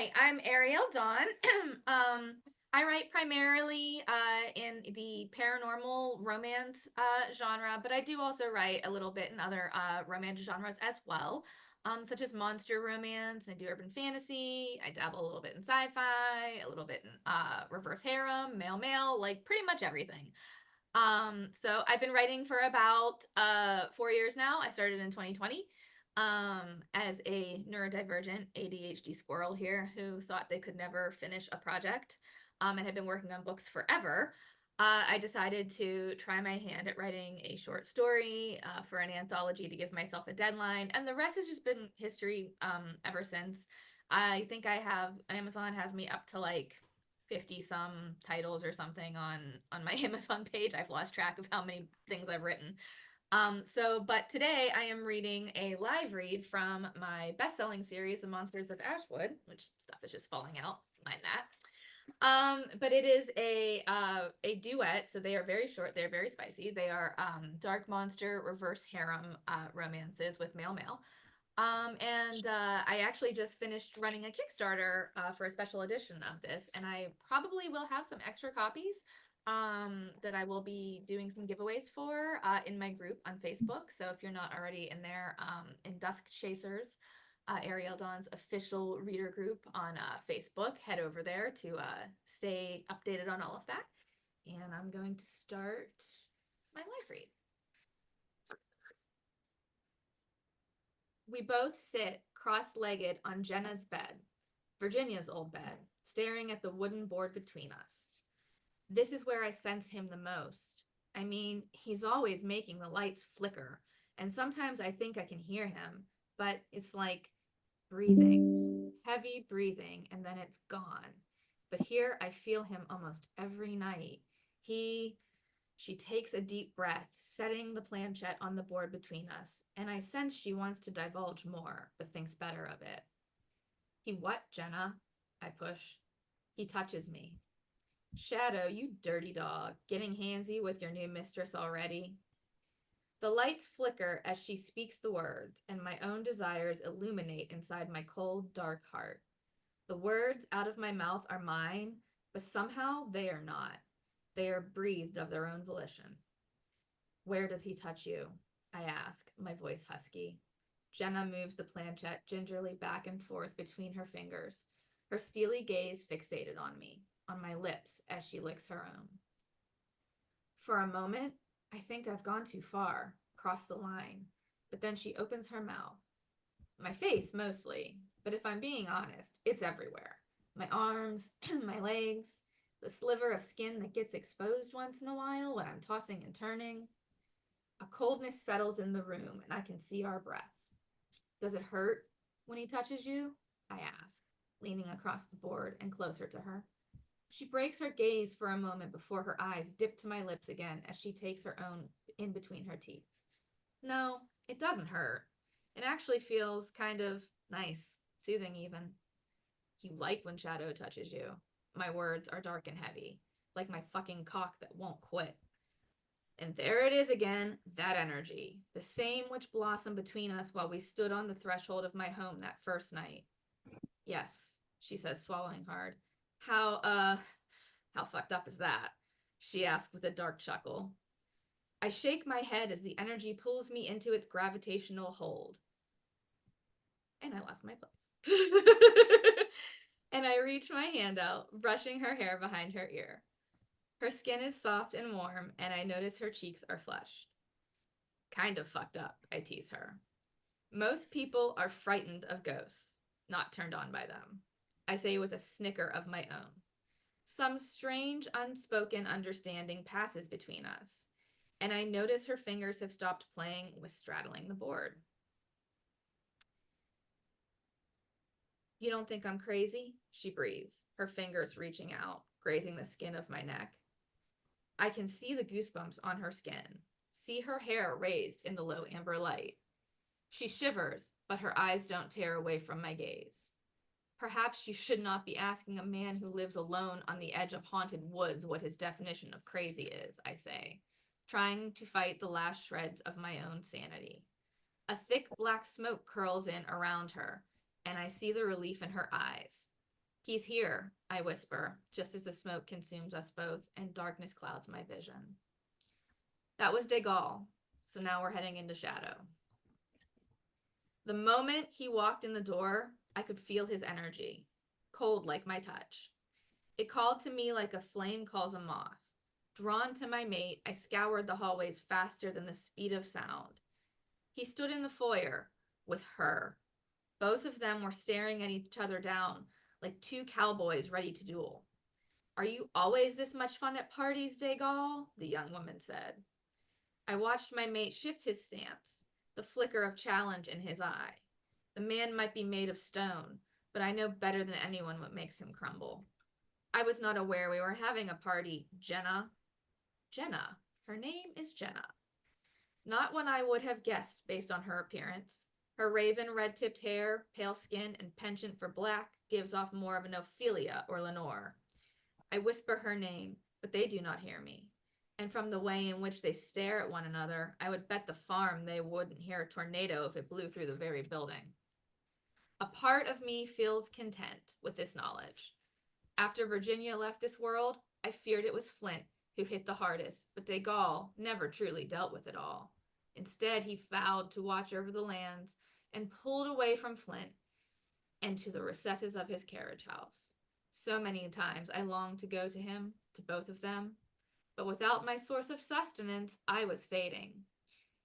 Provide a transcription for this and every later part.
Hi, I'm Ariel Dawn. I write primarily in the paranormal romance genre, but I do also write a little bit in other romance genres as well, such as monster romance. I do urban fantasy. I dabble a little bit in sci-fi, a little bit in reverse harem, male, like pretty much everything. So I've been writing for about 4 years now. I started in 2020 as a neurodivergent ADHD squirrel here who thought they could never finish a project and had been working on books forever. I decided to try my hand at writing a short story for an anthology to give myself a deadline, and the rest has just been history ever since. I think Amazon has me up to like 50 some titles or something on my Amazon page. I've lost track of how many things I've written. But today I am reading a live read from my best-selling series, The Monsters of Ashwood, which stuff is just falling out. Mind that. But it is a duet, so they are very short, they're very spicy. They are dark monster reverse harem romances with male. I actually just finished running a Kickstarter for a special edition of this, and I probably will have some extra copies that I will be doing some giveaways for in my group on Facebook. So if you're not already in there, in Dusk Chasers, Ariel Dawn's official reader group on Facebook, head over there to stay updated on all of that. And I'm going to start my live read. We both sit cross-legged on Jenna's bed, Virginia's old bed, staring at the wooden board between us. This is where I sense him the most. I mean, he's always making the lights flicker, and sometimes I think I can hear him, but it's like breathing, heavy breathing, and then it's gone. But here I feel him almost every night. She takes a deep breath, setting the planchette on the board between us, and I sense she wants to divulge more, but thinks better of it. He what, Jenna? I push. He touches me. Shadow, you dirty dog, getting handsy with your new mistress already? The lights flicker as she speaks the words, and my own desires illuminate inside my cold, dark heart. The words out of my mouth are mine, but somehow they are not. They are breathed of their own volition. Where does he touch you? I ask, my voice husky. Jenna moves the planchette gingerly back and forth between her fingers, her steely gaze fixated on me, on my lips as she licks her own. For a moment, I think I've gone too far, crossed the line, but then she opens her mouth. My face, mostly, but if I'm being honest, it's everywhere. My arms, my legs, the sliver of skin that gets exposed once in a while when I'm tossing and turning. A coldness settles in the room, and I can see our breath. Does it hurt when he touches you? I ask, leaning across the board and closer to her. She breaks her gaze for a moment before her eyes dip to my lips again as she takes her own in between her teeth. No, it doesn't hurt. It actually feels kind of nice, soothing even. You like when Shadow touches you. My words are dark and heavy, like my fucking cock that won't quit. And there it is again, that energy, the same which blossomed between us while we stood on the threshold of my home that first night. Yes, she says, swallowing hard. How fucked up is that? She asked with a dark chuckle. I shake my head as the energy pulls me into its gravitational hold. And I lost my place. And I reach my hand out, brushing her hair behind her ear. Her skin is soft and warm, and I notice her cheeks are flushed. Kind of fucked up, I tease her. Most people are frightened of ghosts, not turned on by them. I say with a snicker of my own. Some strange, unspoken understanding passes between us, and I notice her fingers have stopped playing with straddling the board. You don't think I'm crazy? She breathes, her fingers reaching out, grazing the skin of my neck. I can see the goosebumps on her skin, see her hair raised in the low amber light. She shivers, but her eyes don't tear away from my gaze. Perhaps you should not be asking a man who lives alone on the edge of haunted woods what his definition of crazy is, I say, trying to fight the last shreds of my own sanity. A thick black smoke curls in around her, and I see the relief in her eyes. He's here, I whisper, just as the smoke consumes us both and darkness clouds my vision. That was De Gaulle, so now we're heading into shadow. The moment he walked in the door, I could feel his energy, cold like my touch. It called to me like a flame calls a moth. Drawn to my mate, I scoured the hallways faster than the speed of sound. He stood in the foyer with her. Both of them were staring at each other down like two cowboys ready to duel. Are you always this much fun at parties, De Gaulle? The young woman said. I watched my mate shift his stance, the flicker of challenge in his eye. The man might be made of stone, but I know better than anyone what makes him crumble. I was not aware we were having a party, Jenna. Jenna. Her name is Jenna. Not one I would have guessed based on her appearance. Her raven red-tipped hair, pale skin, and penchant for black gives off more of an Ophelia or Lenore. I whisper her name, but they do not hear me. And from the way in which they stare at one another, I would bet the farm they wouldn't hear a tornado if it blew through the very building. A part of me feels content with this knowledge. After Virginia left this world, I feared it was Flint who hit the hardest, but De Gaulle never truly dealt with it all. Instead, he vowed to watch over the lands and pulled away from Flint and to the recesses of his carriage house. So many times I longed to go to him, to both of them, but without my source of sustenance, I was fading.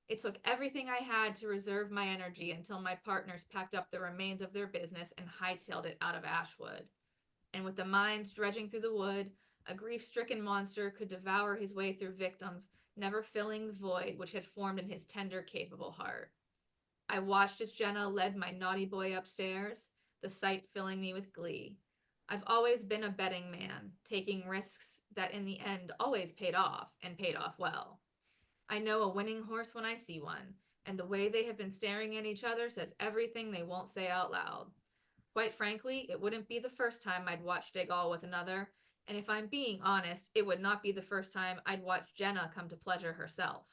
It took everything I had to reserve my energy until my partners packed up the remains of their business and hightailed it out of Ashwood. And with the mines dredging through the wood, a grief-stricken monster could devour his way through victims, never filling the void which had formed in his tender, capable heart. I watched as Jenna led my naughty boy upstairs, the sight filling me with glee. I've always been a betting man, taking risks that in the end always paid off, and paid off well. I know a winning horse when I see one, and the way they have been staring at each other says everything they won't say out loud. Quite frankly, it wouldn't be the first time I'd watched De Gaulle with another, and if I'm being honest, it would not be the first time I'd watched Jenna come to pleasure herself.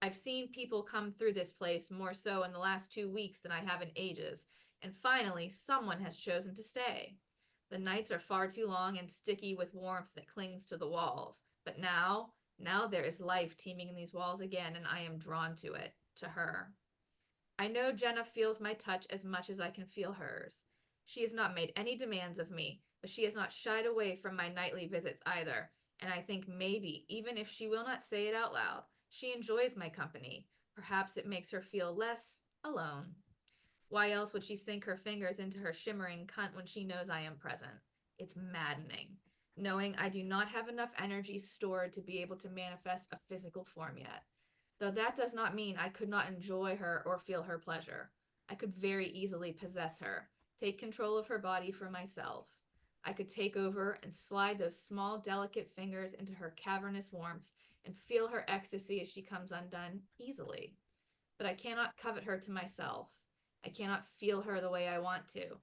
I've seen people come through this place more so in the last 2 weeks than I have in ages, and finally, someone has chosen to stay. The nights are far too long and sticky with warmth that clings to the walls, but now there is life teeming in these walls again, and I am drawn to it, to her. I know Jenna feels my touch as much as I can feel hers. She has not made any demands of me, but she has not shied away from my nightly visits either, and I think maybe, even if she will not say it out loud, she enjoys my company. Perhaps it makes her feel less alone. Why else would she sink her fingers into her shimmering cunt when she knows I am present? It's maddening, knowing I do not have enough energy stored to be able to manifest a physical form yet. Though that does not mean I could not enjoy her or feel her pleasure. I could very easily possess her, take control of her body for myself. I could take over and slide those small, delicate fingers into her cavernous warmth and feel her ecstasy as she comes undone easily. But I cannot covet her to myself. I cannot feel her the way I want to.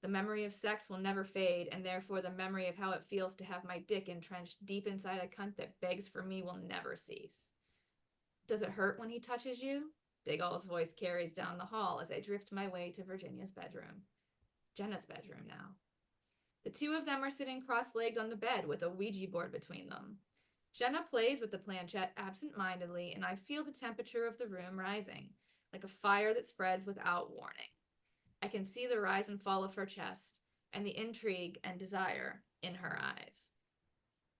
The memory of sex will never fade, and therefore the memory of how it feels to have my dick entrenched deep inside a cunt that begs for me will never cease. Does it hurt when he touches you? De Gaulle's voice carries down the hall as I drift my way to Virginia's bedroom. Jenna's bedroom now. The two of them are sitting cross-legged on the bed with a Ouija board between them. Jenna plays with the planchette absent-mindedly, and I feel the temperature of the room rising, like a fire that spreads without warning. I can see the rise and fall of her chest, and the intrigue and desire in her eyes.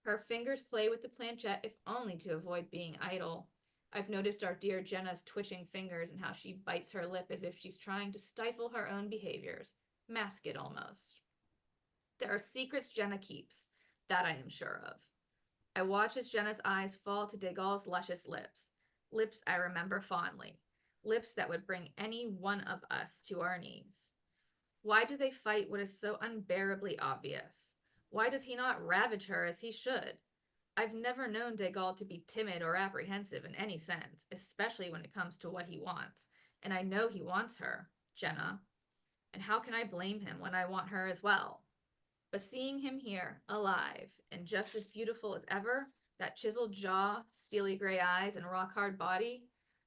Her fingers play with the planchette if only to avoid being idle. I've noticed our dear Jenna's twitching fingers and how she bites her lip as if she's trying to stifle her own behaviors, mask it almost. There are secrets Jenna keeps, that I am sure of. I watch as Jenna's eyes fall to De Gaulle's luscious lips, lips I remember fondly, lips that would bring any one of us to our knees. Why do they fight what is so unbearably obvious? Why does he not ravage her as he should? I've never known De Gaulle to be timid or apprehensive in any sense, especially when it comes to what he wants. And I know he wants her, Jenna. And how can I blame him when I want her as well? But seeing him here, alive, and just as beautiful as ever, that chiseled jaw, steely gray eyes, and rock-hard body,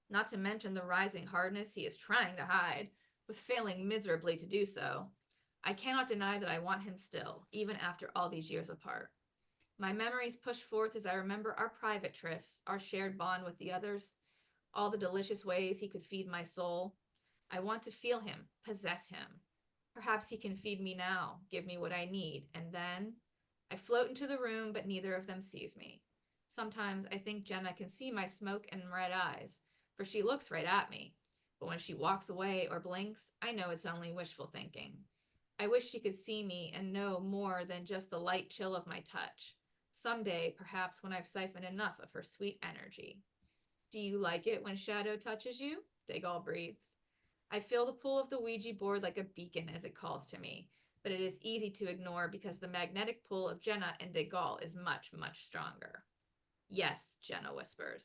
not to mention the rising hardness he is trying to hide, but failing miserably to do so, I cannot deny that I want him still, even after all these years apart. My memories push forth as I remember our private trysts, our shared bond with the others, all the delicious ways he could feed my soul. I want to feel him, possess him. Perhaps he can feed me now, give me what I need, and then I float into the room, but neither of them sees me. Sometimes I think Jenna can see my smoke and red eyes, for she looks right at me. But when she walks away or blinks, I know it's only wishful thinking. I wish she could see me and know more than just the light chill of my touch. Someday, perhaps when I've siphoned enough of her sweet energy. Do you like it when Shadow touches you? Dagal breathes. I feel the pull of the Ouija board like a beacon as it calls to me, but it is easy to ignore because the magnetic pull of Jenna and Dagal is much, much stronger. Yes, Jenna whispers.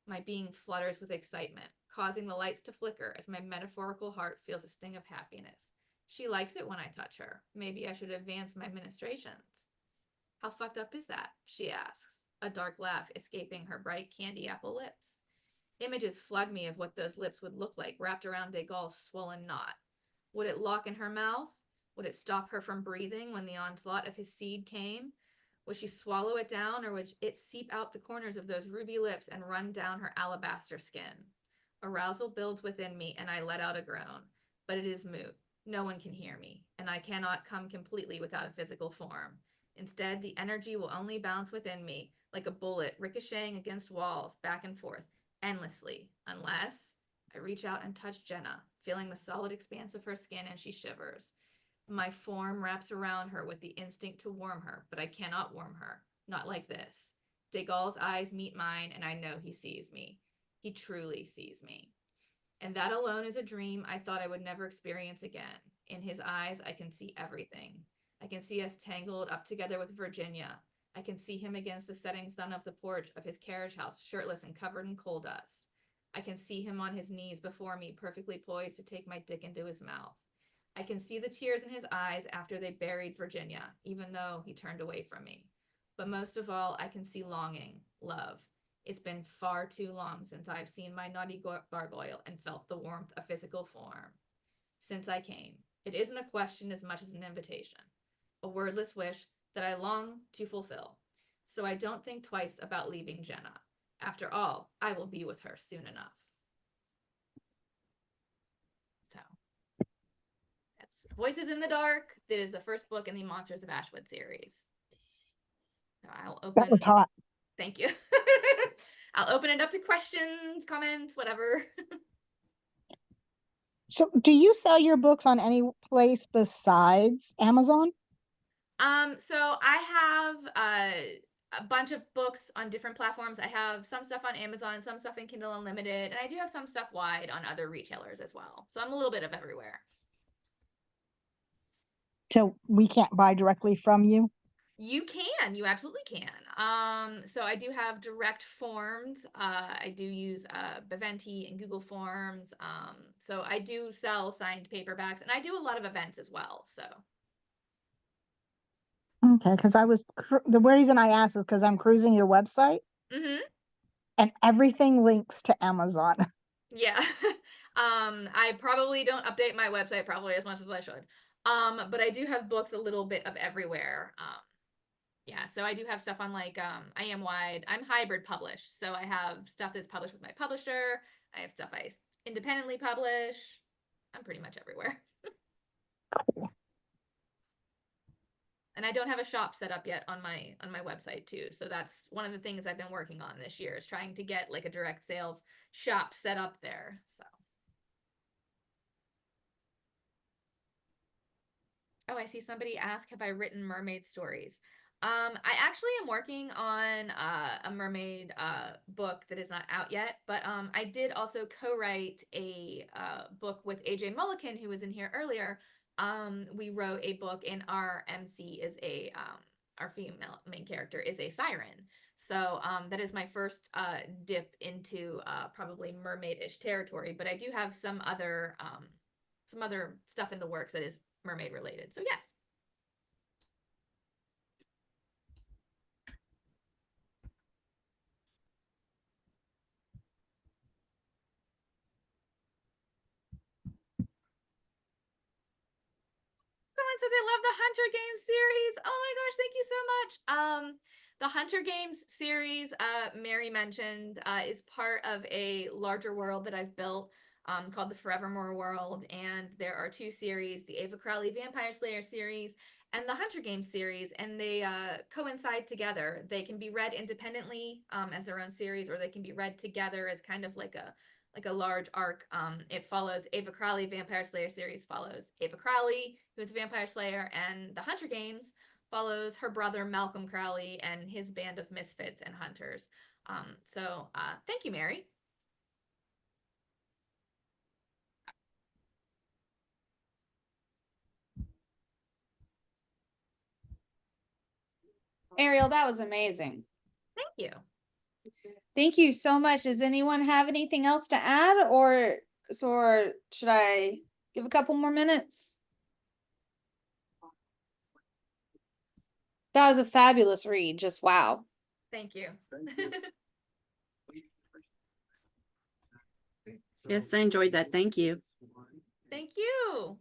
My being flutters with excitement, causing the lights to flicker as my metaphorical heart feels a sting of happiness. She likes it when I touch her. Maybe I should advance my ministrations. How fucked up is that? She asks, a dark laugh escaping her bright candy apple lips. Images flood me of what those lips would look like wrapped around Degal's swollen knot. Would it lock in her mouth? Would it stop her from breathing when the onslaught of his seed came? Would she swallow it down, or would it seep out the corners of those ruby lips and run down her alabaster skin? Arousal builds within me, and I let out a groan. But it is moot. No one can hear me, and I cannot come completely without a physical form. Instead, the energy will only bounce within me, like a bullet ricocheting against walls, back and forth, endlessly, unless I reach out and touch Jenna, feeling the solid expanse of her skin, and she shivers. My form wraps around her with the instinct to warm her, but I cannot warm her. Not like this. Degal's eyes meet mine, and I know he sees me. He truly sees me. And that alone is a dream I thought I would never experience again. In his eyes, I can see everything. I can see us tangled up together with Virginia. I can see him against the setting sun of the porch of his carriage house, shirtless and covered in coal dust. I can see him on his knees before me, perfectly poised to take my dick into his mouth. I can see the tears in his eyes after they buried Virginia, even though he turned away from me. But most of all, I can see longing, love. It's been far too long since I've seen my naughty gargoyle and felt the warmth of physical form. Since I came, it isn't a question as much as an invitation, a wordless wish that I long to fulfill. So I don't think twice about leaving Jenna. After all, I will be with her soon enough. So that's Voices in the Dark. That is the first book in the Monsters of Ashwood series. So I'll open. That was hot. Thank you. I'll open it up to questions, comments, whatever. So, do you sell your books on any place besides Amazon? So I have a bunch of books on different platforms. I have some stuff on Amazon, some stuff in Kindle Unlimited, and I do have some stuff wide on other retailers as well. So I'm a little bit of everywhere. So we can't buy directly from you? You can, you absolutely can. So I do have direct forms. I do use Beventi and Google Forms. So I do sell signed paperbacks, and I do a lot of events as well. So Okay, because the reason I asked is because I'm cruising your website mm-hmm. and everything links to Amazon. Yeah. I probably don't update my website probably as much as I should. But I do have books a little bit of everywhere. Yeah, so I do have stuff on like I am wide. I'm hybrid published. So I have stuff that's published with my publisher. I have stuff I independently publish. I'm pretty much everywhere. And I don't have a shop set up yet on my website too. So that's one of the things I've been working on this year is trying to get like a direct sales shop set up there. So oh, I see somebody ask, have I written mermaid stories? I actually am working on a mermaid book that is not out yet, but I did also co-write a book with AJ Mulliken, who was in here earlier. We wrote a book, and our MC is our female main character is a siren. So that is my first dip into probably mermaid-ish territory, but I do have some other stuff in the works that is mermaid related. So yes. someone says I love the Hunter Games series. Oh my gosh, thank you so much. The Hunter Games series, Mary mentioned, is part of a larger world that I've built, called the Forevermore World, and there are two series: the Ava Crowley Vampire Slayer series and the Hunter Games series, and they coincide together. They can be read independently as their own series, or they can be read together as kind of like a large arc. It follows Ava Crowley Vampire Slayer series follows Ava Crowley, who is a vampire slayer, and the Hunter Games follows her brother Malcolm Crowley and his band of misfits and hunters. So thank you, Mary. Ariel, that was amazing. Thank you. Thank you so much. Does anyone have anything else to add, or should I give a couple more minutes? That was a fabulous read. Just wow. Thank you. Yes, I enjoyed that. Thank you. Thank you.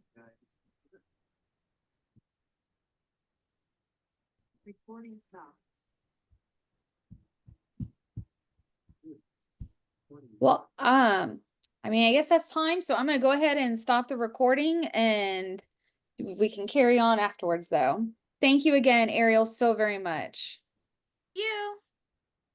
Well, I mean, I guess that's time. So I'm gonna go ahead and stop the recording, and we can carry on afterwards though. Thank you again, Ariel, so very much. You.